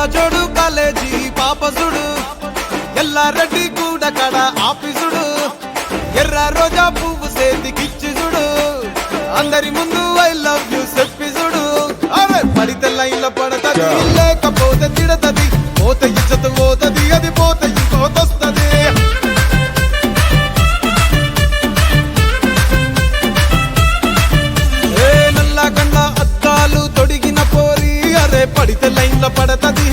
జోడు కాలేజీ పాపసుడు ఎల్లారెడ్డి కూడా కడ ఆఫీసుడు ఎర్ర రోజా పువ్వు సేతికిచ్చి చూడు అందరి ముందు ఐ లవ్ యూ చెప్పి చూడు అరే పడితే లైన్ల పడతది లేకపోతే తిడతది పోత ఇచ్చత పోతది అది పోత ఇంకోతొస్తది ఏ నల్ల కళ్ళ అద్దాలు తొడిగిన పోరి అరే పడితే లైన్ల పడతది